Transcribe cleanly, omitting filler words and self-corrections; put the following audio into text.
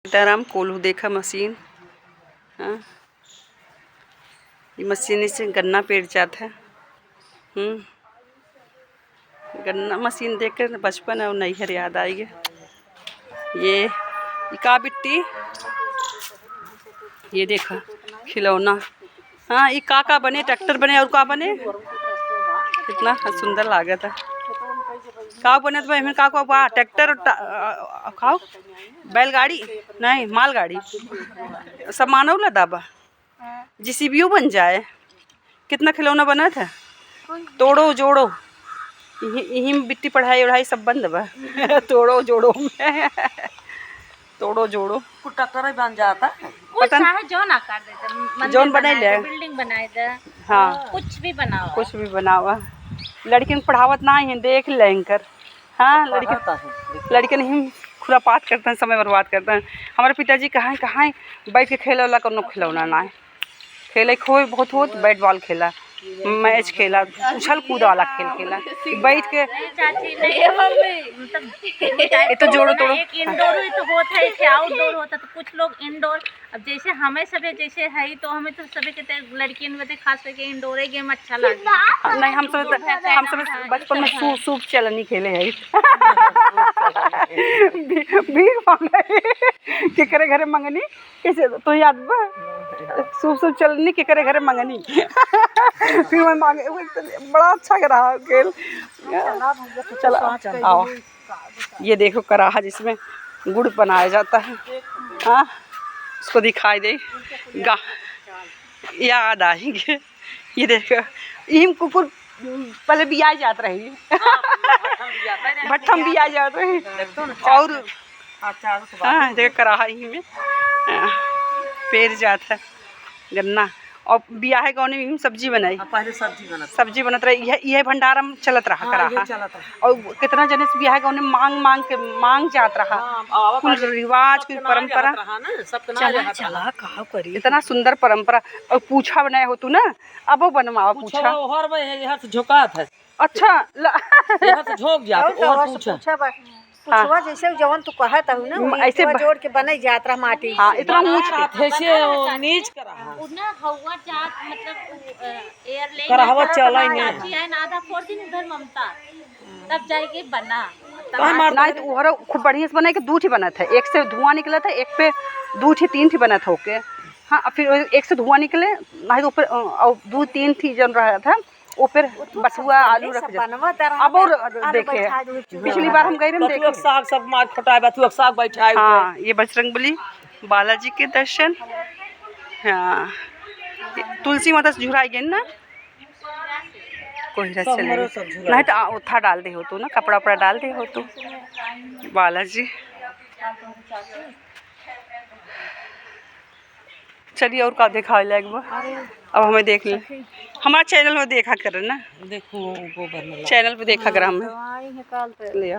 सीताराम कोल्हू देखा मशीन। हाँ, ये मशीन से गन्ना पेट जाता है। गन्ना मशीन देख कर बचपन और नैहर याद आई है। ये का बिट्टी, ये देखा खिलौना। हाँ, ये का बने, ट्रैक्टर बने और का बने, कितना सुंदर लागत है। का बने तो हमें का बा ट्रैक्टर खाओ, बैलगाड़ी नहीं मालगाड़ी सब मानव लदा बा, JCBO बन जाए। कितना खिलौना बना था, तोड़ो जोड़ो, यही में बिट्टी पढ़ाई उढ़ाई सब बंद बा। तोड़ो जोड़ो में तोड़ो जोड़ो ट्रैक्टर बन जाता पता नहीं जोन आकार देते, जोन बनाए ले, बिल्डिंग बनाए दे। हाँ कुछ भी बनाओ, कुछ भी बनावा। लड़किन पढ़ावत ना है, देख लेंकर। हाँ, लड़के नहीं खुरापात करते हैं, समय बर्बाद करते हैं। हमारे पिताजी कहाँ बैठ के खेल वाला कोनो खिलौना ना है। खेले खोए बहुत होत, बैट बॉल खेला, मैच खेला, उछल कूद वाला खेल खेला, बैठ के चाची नहीं मतलब ये तो जोड़ो तोड़ो। एक इंडोर ही तो होता है, एक आउटडोर होता। तो कुछ लोग इंडोर, अब जैसे हमें सभी जैसे है तो हमें तो सभी के लड़कियों में खास करके इंडोर गेम अच्छा लगता है। नहीं, हम सब बचपन में सूप चलनी खेले है। भीख मांगे के करे घरे मंगनी, कैसे तो याद बा, सूप चलनी के करे घरे मंगनी। फिर मैं मांगे, बड़ा अच्छा रहा खेल। चलो आओ, ये देखो कराहा जिसमें गुड़ बनाया जाता है। हाँ, उसको दिखाई दे गा याद आएंगे। ये देखो, इम कुकुर पहले भी आ जात रही, भट्ठम भी आ जात रही। और हाँ, देखो कराहा ही में पेड़ जाता है गन्ना। और बियाह गौने में सब्जी बनाई, पहले सब्जी बनत रही। यह भंडारा में चलत रहा कराहा। और कितना जने से बियाह गौने मांग जात रहा। कुल रिवाज, कुल परंपरा चला कहा करी, इतना सुंदर परंपरा। और पूछा बनाए हो तू ना, अब वो बनवावा पूछा झोंकात है। अच्छा झोंक जाता पूछवा जैसे जवन तू कहत हूं ना, ऐसे जोड़ के बनाई जात रहा माटी। हाँ, इतना ऊंच ऐसे नीच करा उतना हवा जात मतलब एयर ले कराहवा चला ही चाची है ना, आधा 4 दिन उधर ममता, तब जाएगी बना। नहीं तो उहर खूब बढ़िया से बना के 2 बना था। एक से धुआं निकला था, एक पे 2 3 बना था ओके। हाँ, फिर एक से धुआं निकले नहीं तो ऊपर और 2 3 थी जन रहा था ऊपर बसुआ आलू रख जा। अब और देखे पिछली बार हम गए थे, देखे साग सब मार खटाए बतुआ साग बैठाए। हाँ, ये बजरंगबली बालाजी के दर्शन। हाँ, तुलसी माता से झुराई गई ना, कोई रस चले नहीं तो उठा डाल दे हो तो ना, कपड़ा उपड़ा डाल दे हो तो। बालाजी चलिए, और का देखा एक बार। अब हमें देख ले, हमारा चैनल में देखा कर ना, देखो चैनल पे देखा कर हमें। निकालते ले